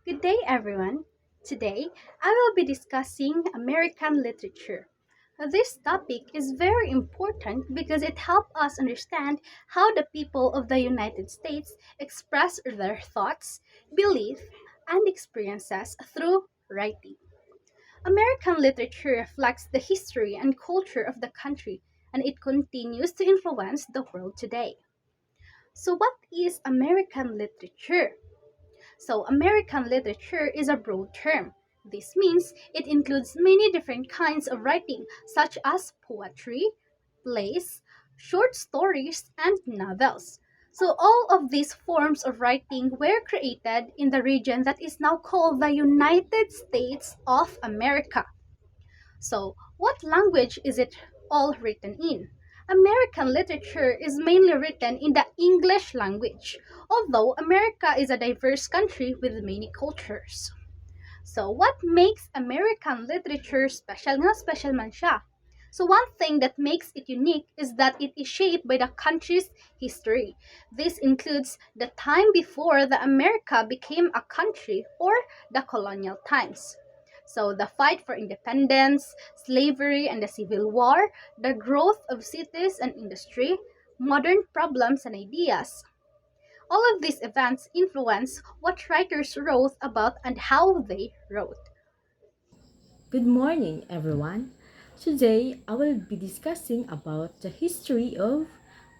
Good day, everyone. Today, I will be discussing American literature. This topic is very important because it helps us understand how the people of the United States express their thoughts, beliefs, and experiences through writing. American literature reflects the history and culture of the country, and it continues to influence the world today. So, what is American literature? So, American literature is a broad term. This means it includes many different kinds of writing, such as poetry, plays, short stories, and novels. So, all of these forms of writing were created in the region that is now called the United States of America. So, what language is it all written in? American literature is mainly written in the English language, although America is a diverse country with many cultures. So, what makes American literature special? Nga special man siya. So, one thing that makes it unique is that it is shaped by the country's history. This includes the time before the America became a country or the colonial times. So, the fight for independence, slavery and the Civil War, the growth of cities and industry, modern problems and ideas. All of these events influence what writers wrote about and how they wrote. Good morning, everyone. Today, I will be discussing about the history of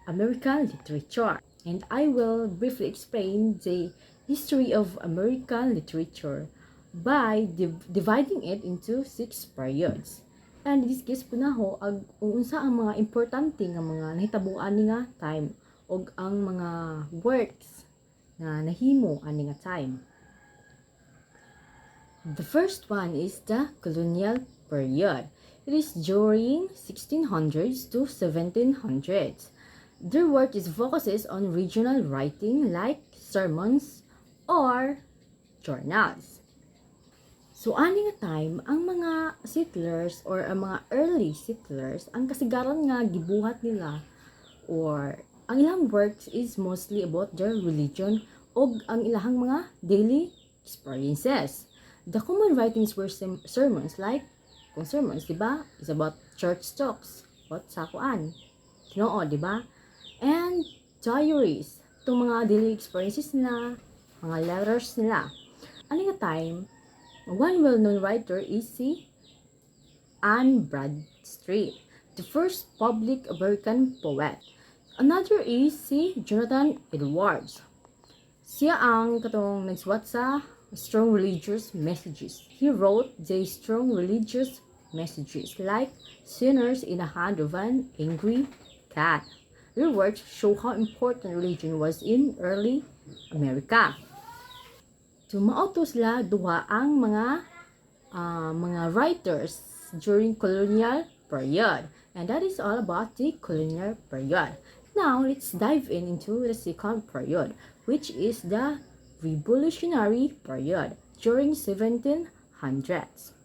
American literature, and I will briefly explain the history of American literature by dividing it into 6 periods. And in this case po na ho, unsa ang mga importante nga mga nahitabuan ni nga time o ang mga works na nahimo ani nga time. The first one is the colonial period. It is during 1600s to 1700s. Their work is focuses on regional writing like sermons or journals. So, ani nga time, ang mga settlers or ang mga early settlers, ang kasigaran nga gibuhat nila or ang ilang works is mostly about their religion o ang ilang mga daily experiences. The common writings were sermons like kung sermons, di ba? Is about church talks, about sakuan, Ginoo, di ba? And diaries, itong mga daily experiences nila, mga letters nila. Ano nga time, one well-known writer is si Anne Bradstreet, the first public American poet. Another is si Jonathan Edwards. Siya ang katong nagsuwat sa strong religious messages. He wrote the strong religious messages like sinners in the hand of an angry cat. Their works show how important religion was in early America. Tumauto sila duha ang mga writers during colonial period. And that is all about the colonial period. Now, let's dive into the second period, which is the Revolutionary period during 1700s.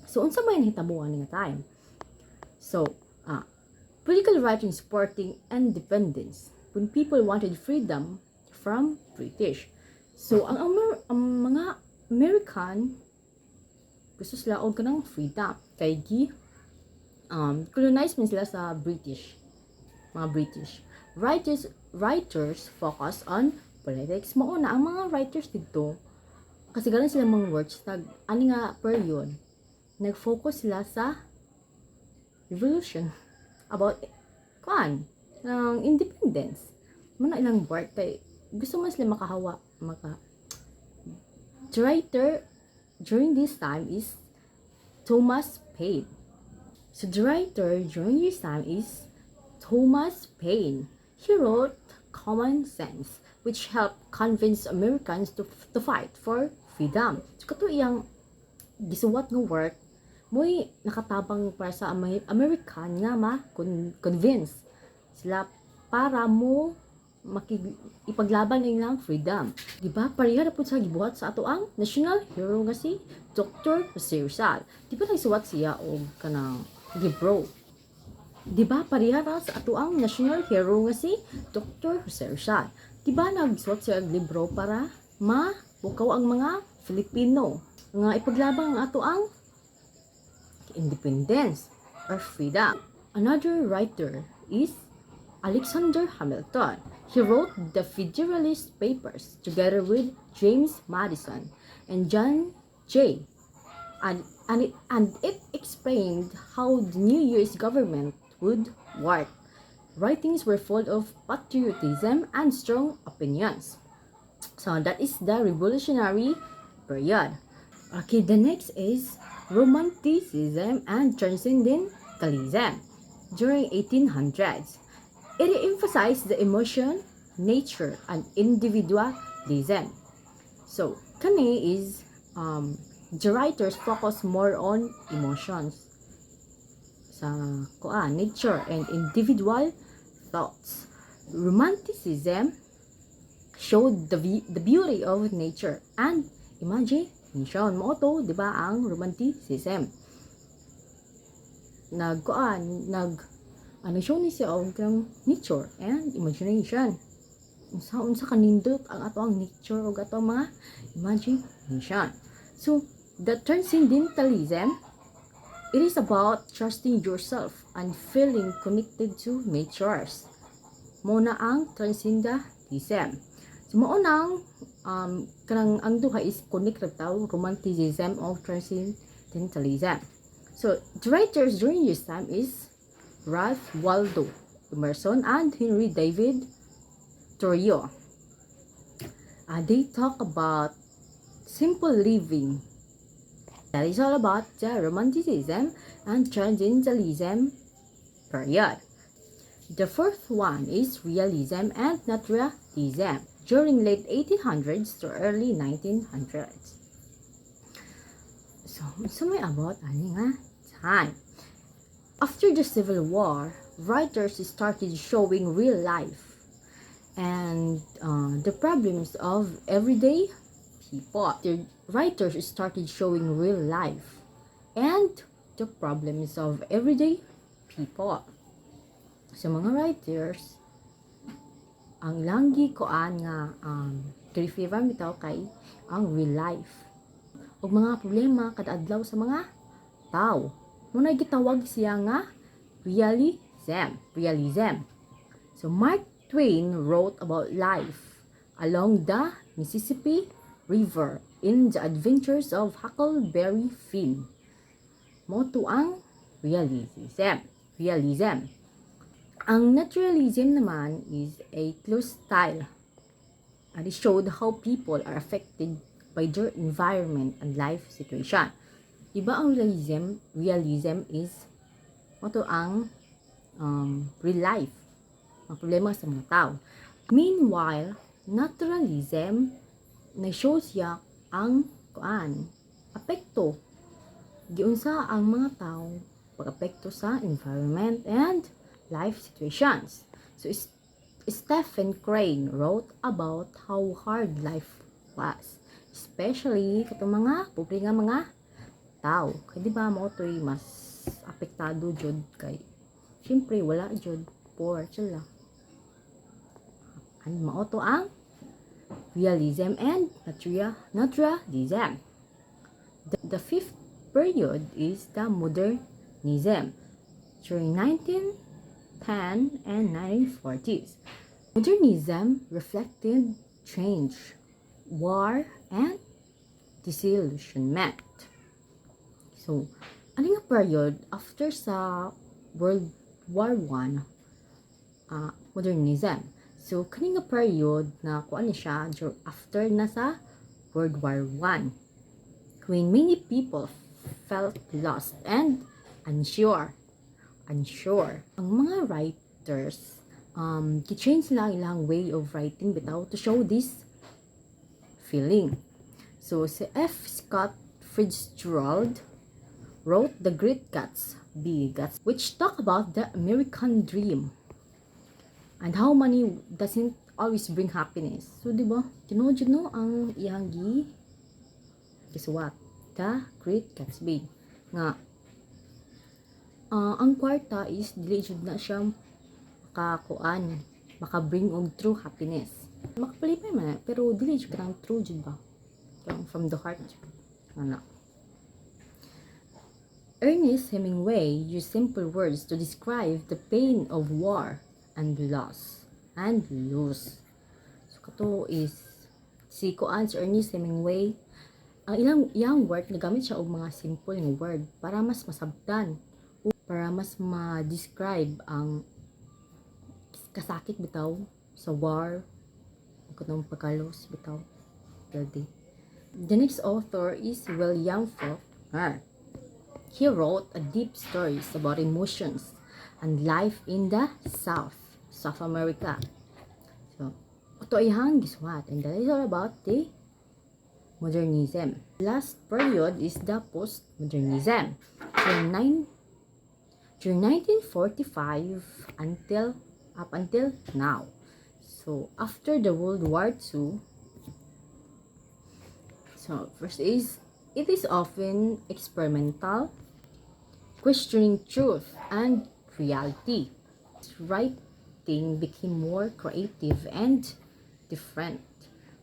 So, unsa may nahitabuan nga time? So, political writing supporting independence when people wanted freedom from British. So, ang mga American gusto sila og kanang freedom kay colonize man sila sa mga British. Writers focus on politics. Mauna ang mga writers dito kasi galing sila mga works ani nga period nag-focus sila sa revolution about ng independence. Muna ilang work kay gusto man sila the writer during this time is Thomas Paine. So the writer during this time is Thomas Paine. He wrote Common Sense, which helped convince Americans to fight for freedom. So kato iyang gisuwat ng work mo'y nakatabang para sa American nga convince sila para mo ipaglaban ng ilang freedom. Diba? Pareha na po sa gibuhat sa ato ang national hero nga si Dr. Jose Rizal. Diba nagsuwat siya og kanang libro? Diba pareha na sa ato ang national hero nga si Dr. Jose Rizal? Diba nagsuwat siya og libro para mabukaw ang mga Filipino nga ipaglabang ang ato ang independence or freedom. Another writer is Alexander Hamilton. He wrote the Federalist Papers together with James Madison and John Jay, and it explained how the new US government would work. Writings were full of patriotism and strong opinions. So that is the revolutionary period. Okay, the next is Romanticism and Transcendentalism during 1800s. It emphasized the emotion, nature, and individualism. So, kani is the writers focus more on emotions sa nature and individual thoughts. Romanticism showed the beauty of nature and imagination. Mo to, di ba, ang romanticism. Show ni siya og nature and imagination. Unsa kanindot ang ato ang nature og ato mga imagination. So, the transcendentalism, it is about trusting yourself and feeling connected to natures. Muna ang transcendentalism. So, maunang kanang ang duha is connected taw romanticism or transcendentalism. So, the writers during this time is Ralph Waldo Emerson and Henry David Thoreau. They talk about simple living. That is all about the romanticism and transcendentalism period. The fourth one is realism and naturalism during late 1800s to early 1900s. So may about ani nga time. After the Civil War, writers started showing real life and the problems of everyday people. The writers started showing real life and the problems of everyday people. Sa mga writers, ang langgi koan nga refer bitaw kay ang real life ug mga problema kada adlaw sa mga tao. Muna gitawag siya nga realism. So Mark Twain wrote about life along the Mississippi River in The Adventures of Huckleberry Finn. Moto ang realism. Ang naturalism naman is a close style, and it showed how people are affected by their environment and life situation. Iba ang realism is moto ang real life, ang problema sa mga tao. Meanwhile, naturalism na-show siya ang apekto giunsa ang mga tao pag-apekto sa environment and life situations. So Stephen Crane wrote about how hard life was, especially katong mga pobre nga mga tao. Kay di ba mo to'y mas apektado jud kay syempre wala jud poor sila. Ano mao to ang realism and naturalism. The fifth period is the modernism during 1910 and 1940s. Modernism reflected change, war, and disillusionment. So, ano nga period after sa World War I, modernism. So, kani nga period na kuan siya after na sa World War I, when many people felt lost and unsure. Ang mga writers, gi-change lang ilang way of writing bitaw to show this feeling. So, si F. Scott Fitzgerald wrote The Great Gatsby, which talk about the American dream and how money doesn't always bring happiness. So, di ba? Tinodjud no ang iyang gisuwat, The Great Gatsby. Nga, ang kwarta is dili jud na siya makabring og true happiness. Makapalipay man, pero dili jud ang true jud ba? from the heart. Ano. Ernest Hemingway used simple words to describe the pain of war and loss and lose. So kato is si Kuan si Ernest Hemingway ang iyang work nagamit siya og mga simple nga word para mas masabtan o para mas ma-describe ang kasakit bitaw sa war o katong pagkalos bitaw. The next author is William Faulkner. He wrote a deep stories about emotions and life in the South America. So, ito ay hang giswat and that is all about the modernism. Last period is the postmodernism. During 1945 up until now. So, after the World War II, so first is it is often experimental, questioning truth and reality. Writing became more creative and different.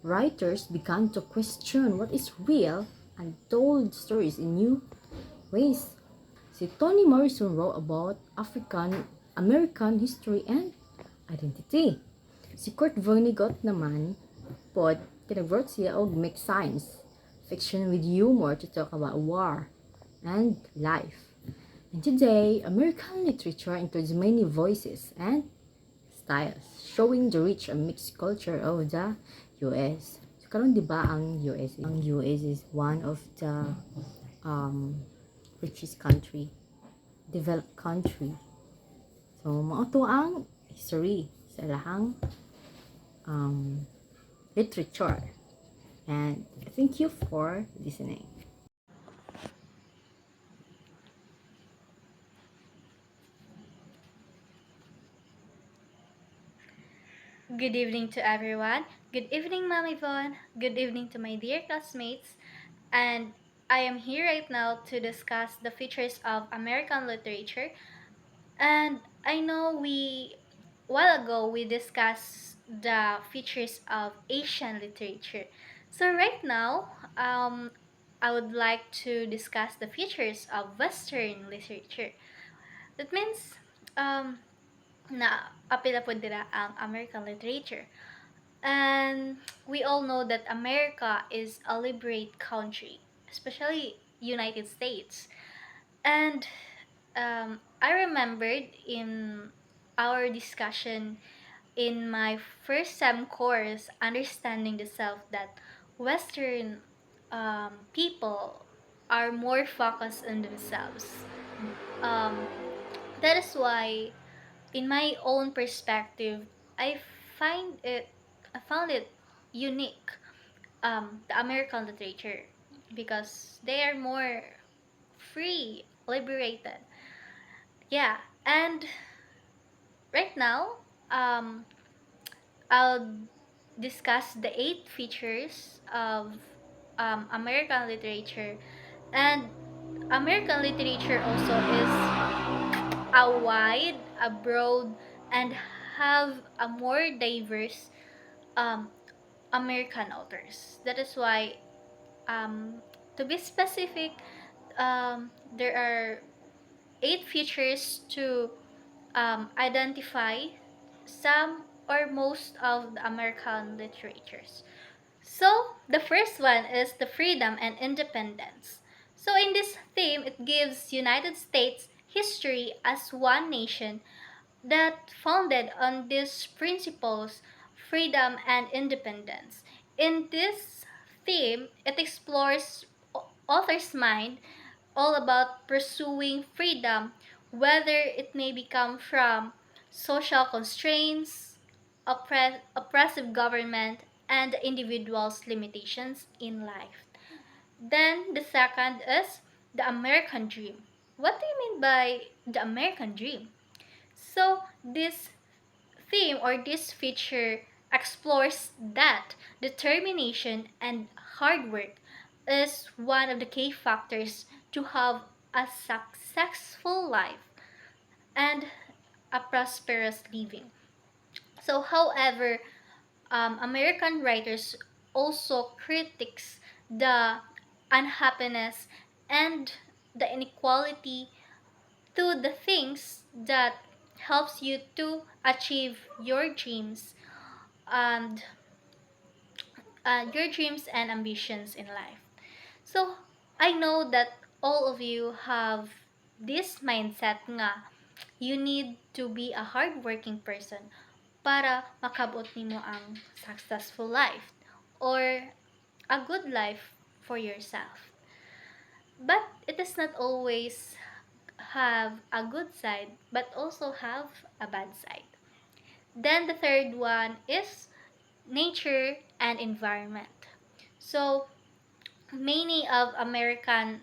Writers began to question what is real and told stories in new ways. Si Toni Morrison wrote about African American history and identity. Si Kurt Vonnegut naman pod kinag-wrote siya og mixed science fiction with humor to talk about war and life. And today, American literature includes many voices and styles, showing the rich and mixed culture of the US. So, karon di ba ang US is one of the richest country, developed country. So, mao to ang history sa lahang literature. And thank you for listening. Good evening to everyone. Good evening, Ma'am Yvonne. Good evening to my dear classmates. And I am here right now to discuss the features of American literature. And I know while ago, we discussed the features of Asian literature. So right now, I would like to discuss the features of Western literature. That means, na apila po dira ang American literature. And we all know that America is a liberate country, especially United States. And I remembered in our discussion in my first sem course, Understanding the Self, that Western people are more focused on themselves. Um, that is why, in my own perspective, I I found it unique, the American literature, because they are more free, liberated. Yeah, and right now, um, I'll discuss the 8 features of American literature. And American literature also is a wide, a broad, and have a more diverse um, American authors. That is why, to be specific, there are 8 features to identify some or most of the American literatures. So, the first one is the freedom and independence. So, in this theme, it gives United States history as one nation that founded on these principles, freedom and independence. In this theme, it explores author's mind all about pursuing freedom, whether it may become from social constraints, oppressive government, and the individual's limitations in life. Then the second is the American dream. What do you mean by the American dream? So this theme or this feature explores that determination and hard work is one of the key factors to have a successful life and a prosperous living. So, however, American writers also critiques the unhappiness and the inequality to the things that helps you to achieve and your dreams and ambitions in life. So I know that all of you have this mindset nga you need to be a hardworking person para makabot nimo ang successful life or a good life for yourself. But it does not always have a good side, but also have a bad side. Then the third one is nature and environment. So many of American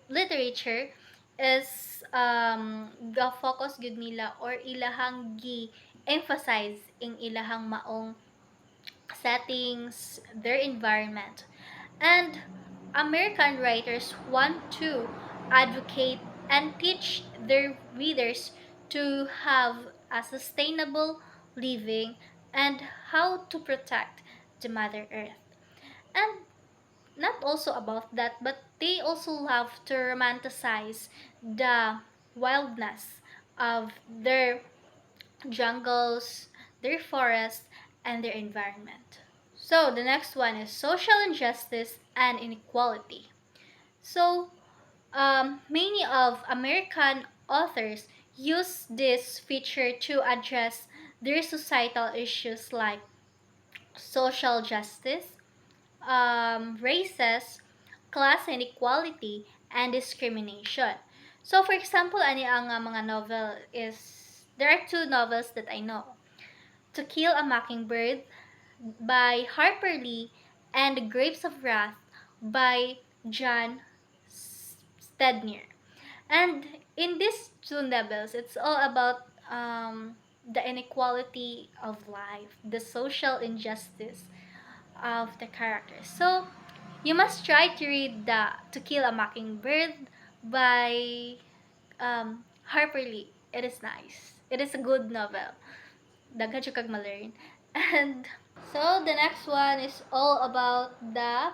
literature is ga focus gud nila or ilahang gi emphasize in ilahang maong settings, their environment. And American writers want to advocate and teach their readers to have a sustainable living and how to protect the Mother Earth. And not also about that, but they also love to romanticize the wildness of their jungles, their forests, and their environment. So the next one is social injustice and inequality. So many of American authors use this feature to address their societal issues like social justice, races, class inequality, and discrimination. So for example, ani ang mga novel is there are two novels that I know. To Kill a Mockingbird by Harper Lee and The Grapes of Wrath by John Stedner. And in these two novels, it's all about the inequality of life, the social injustice of the characters. So you must try to read the To Kill a Mockingbird by Harper Lee. It is nice. It is a good novel. Daghan siya kag ma-learn. And so the next one is all about the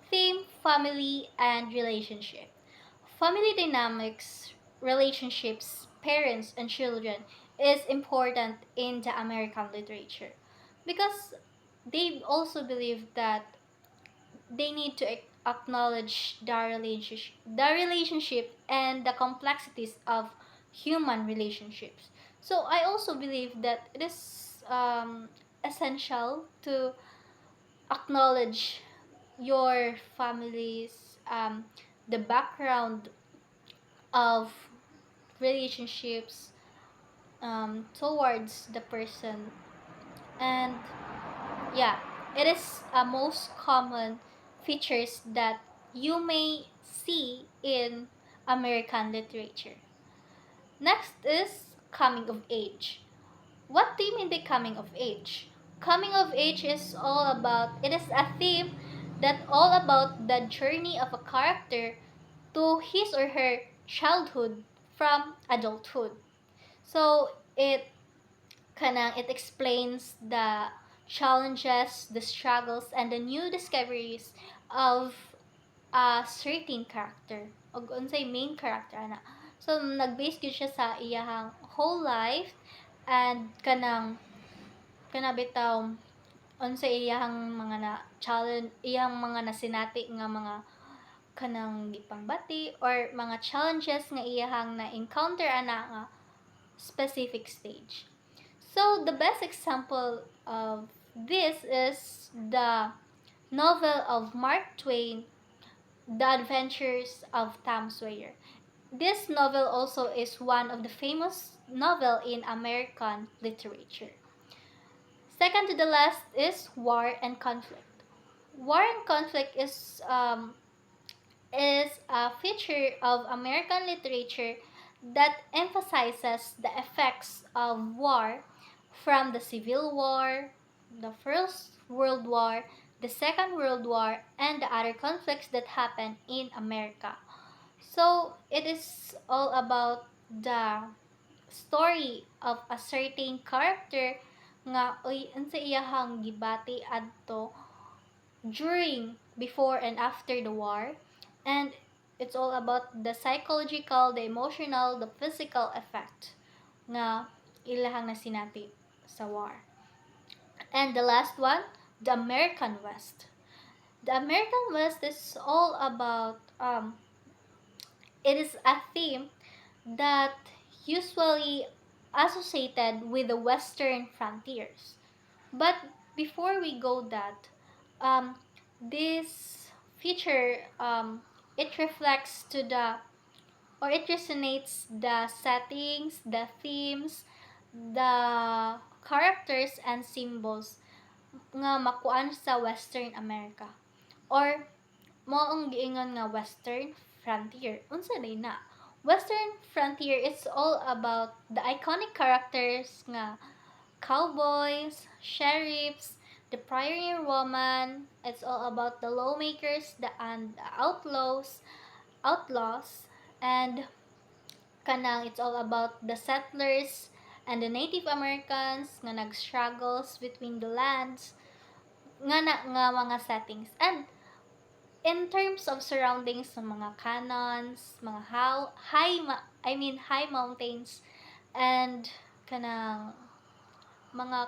theme family and relationship. Family dynamics, relationships, parents and children is important in the American literature because they also believe that they need to acknowledge the relationship and the complexities of human relationships. So I also believe that it is essential to acknowledge your family's the background of relationships towards the person. And yeah, it is a most common features that you may see in American literature. Next is coming of age. What do you mean by coming of age? Coming of age is all about, it is a theme that all about the journey of a character to his or her childhood from adulthood. So it explains the challenges, the struggles, and the new discoveries of a certain character o unsay main character ana. So nag-base gyud siya sa iyahang whole life and kanabitaw unsay iyahang mga na challenge, iyang mga nasinati nga mga kanang gipangbati or mga challenges nga iyahang na encounter ana nga specific stage. So the best example of this is the novel of Mark Twain, The Adventures of Tom Sawyer. This novel also is one of the famous novel in American literature. Second to the last is War and Conflict. War and Conflict is a feature of American literature that emphasizes the effects of war from the Civil War, the First World War, the Second World War, and the other conflicts that happened in America. So it is all about the story of a certain character nga uy unsa iyahang gibati adto during, before, and after the war. And it's all about the psychological, the emotional, the physical effect nga ilahang nasinati sa war. And the last one, the American West. The American West is all about, it is a theme that usually associated with the Western frontiers. But before we go that, um, this feature, it reflects to the, or it resonates the settings, the themes, the characters and symbols nga makuan sa Western America. Or moong giingon nga Western frontier. Unsa day na? Western frontier is all about the iconic characters nga cowboys, sheriffs, the pioneer woman. It's all about the lawmakers, and the outlaws, and kanang it's all about the settlers and the Native Americans nga nag-struggles between the lands nga mga settings. And in terms of surroundings sa mga canyons, mga high mountains, and kanang mga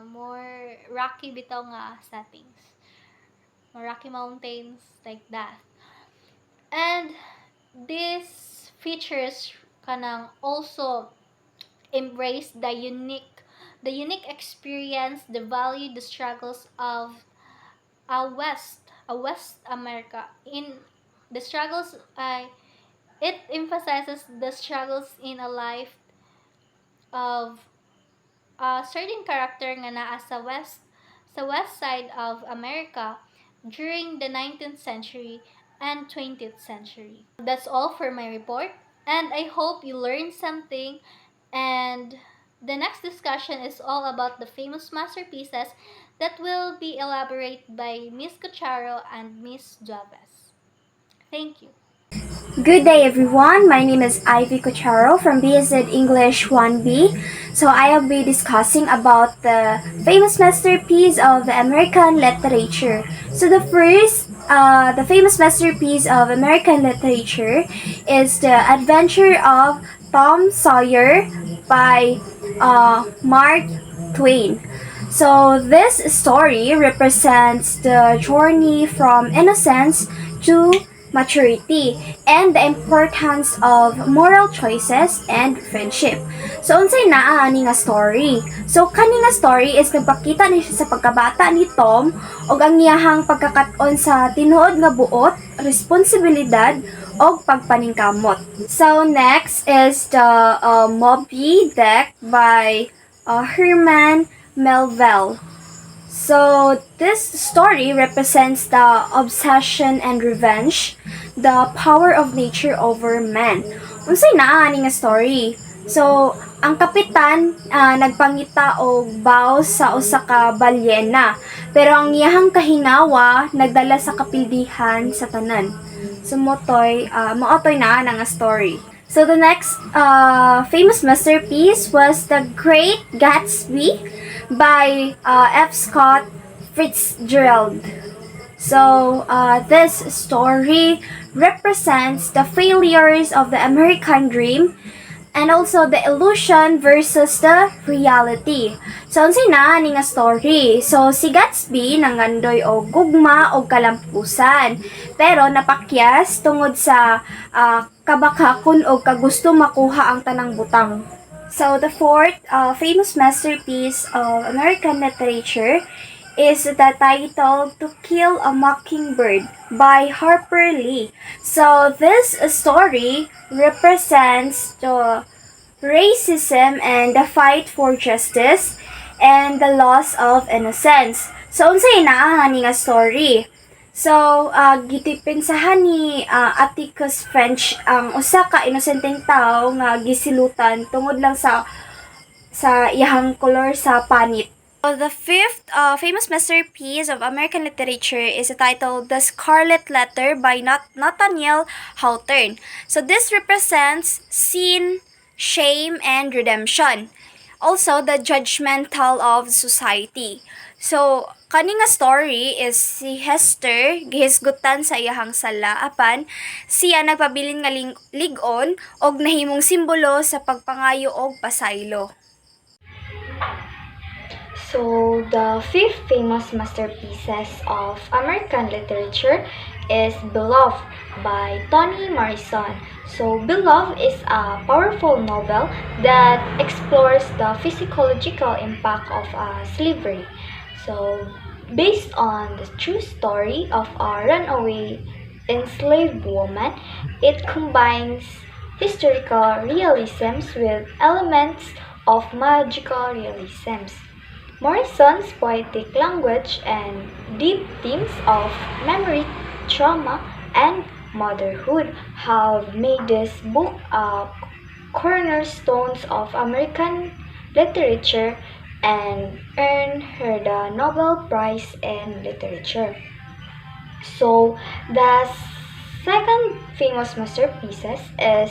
more rocky bitaw nga settings. Mga rocky mountains like that. And these features kanang also embrace the unique experience, the value, the struggles of a West America. In the struggles, it emphasizes the struggles in a life of a certain character nga naa sa west side of America during the 19th century and 20th century. That's all for my report, and I hope you learned something. And the next discussion is all about the famous masterpieces that will be elaborated by Miss Cucharo and Miss Duaves. Thank you. Good day, everyone. My name is Ivy Cucharo from BSZ English 1B. So I will be discussing about the famous masterpiece of the American literature. So the famous masterpiece of American literature is The Adventure of Tom Sawyer by Mark Twain. So this story represents the journey from innocence to maturity and the importance of moral choices and friendship. So unsay naa ani nga story? So kani nga story is nagpakita ni siya sa pagkabata ni Tom ug ang iyahang pagkakat-on sa tinuod nga buot, responsibilidad og pagpaningkamot. So next is the Moby Dick by Herman Melville. So this story represents the obsession and revenge, the power of nature over man. Unsay naa ani nga story? So ang kapitan nagpangita og baw sa usa ka balyena, pero ang iyahang kahinawa nagdala sa kapildihan sa tanan. So motoy naa nga story. So the next famous masterpiece was The Great Gatsby by F. Scott Fitzgerald. So this story represents the failures of the American dream and also the illusion versus the reality. So unsay naa ni nga story? So si Gatsby nangandoy og gugma og kalampusan, pero napakyas tungod sa kabakakon og kagusto makuha ang tanang butang. So the fourth famous masterpiece of American literature is the title To Kill a Mockingbird by Harper Lee. So this story represents the racism and the fight for justice and the loss of innocence. So unsay naa ni nga story? So gitipinsahan ni Atticus Finch ang usa ka inosenteng tawo nga gisilutan tungod lang sa iyahang kolor sa panit. So the fifth famous masterpiece of American literature is titled The Scarlet Letter by Nathaniel Hawthorne. So this represents sin, shame, and redemption. Also, the judgmental of society. So Kani nga story is si Hester gihisgutan sa iyahang sala apan siya nagpabilin nga lig-on og nahimong simbolo sa pagpangayo og pasaylo. So, the fifth famous masterpieces of American literature is Beloved by Toni Morrison. So, Beloved is a powerful novel that explores the physiological impact of slavery. So, based on the true story of a runaway enslaved woman, it combines historical realisms with elements of magical realisms. Morrison's poetic language and deep themes of memory, trauma, and motherhood have made this book a cornerstone of American literature and earned her the Nobel Prize in Literature. So, the second famous masterpieces is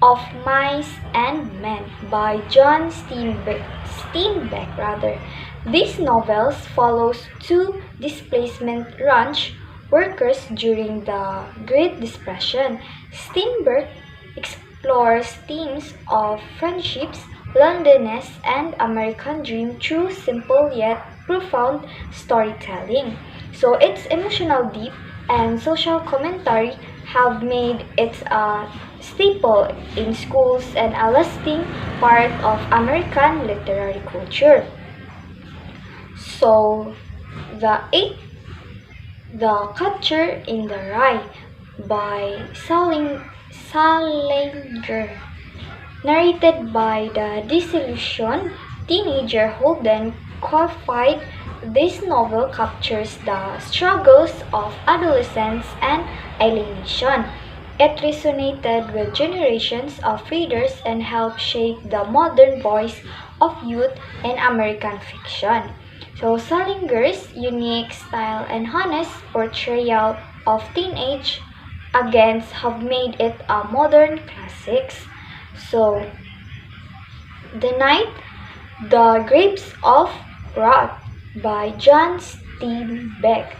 of Mice and Men by John Steinbeck rather. These novels follows two displacement ranch workers during the Great Depression. Steinbeck explores themes of friendships, loneliness, and American dream through simple yet profound storytelling. So its emotional deep and social commentary have made it a staple in schools and a lasting part of American literary culture. So, the eighth, The Catcher in the Rye by Salinger, narrated by the disillusioned teenager Holden Caulfield. This novel captures the struggles of adolescence and alienation. It resonated with generations of readers and helped shape the modern voice of youth in American fiction. So Salinger's unique style and honest portrayal of teenage against have made it a modern classic. So the Night, The Grapes of Wrath by John Steinbeck.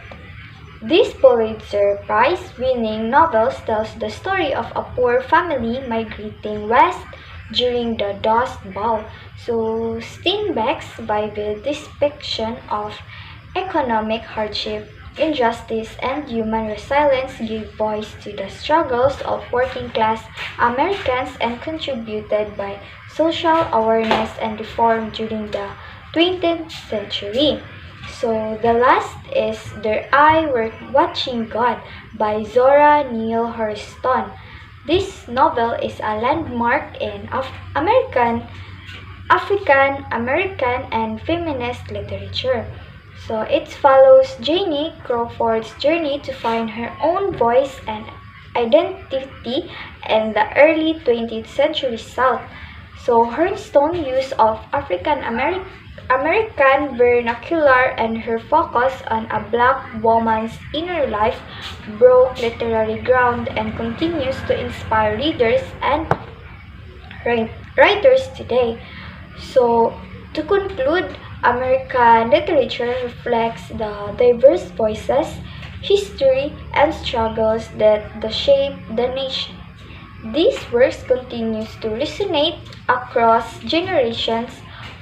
This Pulitzer Prize-winning novel tells the story of a poor family migrating west during the Dust Bowl. So Steinbeck's vivid depiction of economic hardship, injustice, and human resilience gave voice to the struggles of working-class Americans and contributed by social awareness and reform during the 20th century. So the last is Their Eye Were Watching God by Zora Neale Hurston. This novel is a landmark in African American and feminist literature. So it follows Janie Crawford's journey to find her own voice and identity in the early 20th century South. So Hurston's use of American vernacular and her focus on a black woman's inner life broke literary ground and continues to inspire readers and writers today. So, to conclude, American literature reflects the diverse voices, history, and struggles that shape the nation. These works continues to resonate across generations,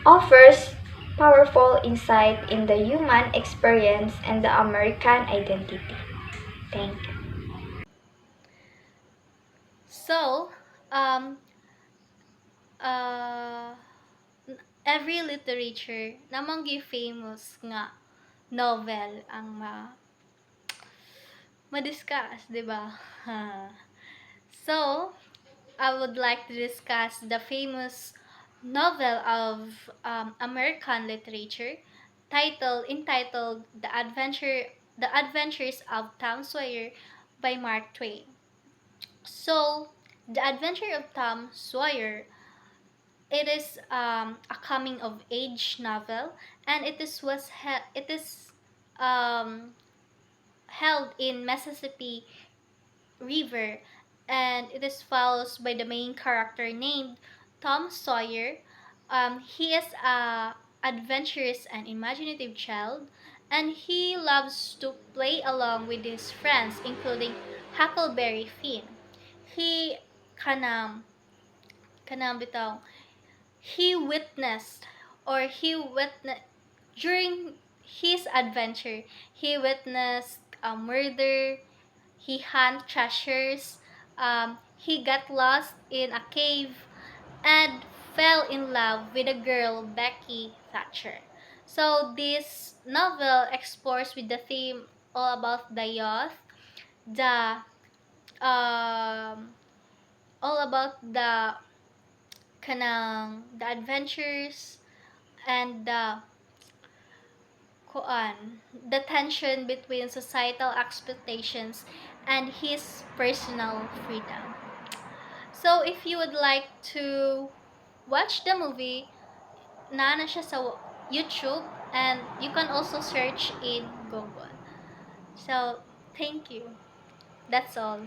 offers powerful insight in the human experience and the American identity. Thank you. So, um, uh, every literature namang famous nga novel ang ma-discuss, di ba? So, I would like to discuss the famous novel of American literature entitled The Adventures of Tom Sawyer by Mark Twain. So, The Adventure of Tom Sawyer, it is a coming of age novel, and it is um, held in Mississippi River, and it is followed by the main character named Tom Sawyer. He is a adventurous and imaginative child, and he loves to play along with his friends, including Huckleberry Finn. He kanam kanam bitaw he witnessed he witnessed during his adventure. He witnessed a murder. He hunt treasures. He got lost in a cave and fell in love with a girl, Becky Thatcher. So this novel explores with the theme all about the youth, the um, all about the adventures and the tension between societal expectations and his personal freedom. So if you would like to watch the movie, nana siya sa YouTube, and you can also search in Google. So thank you. That's all.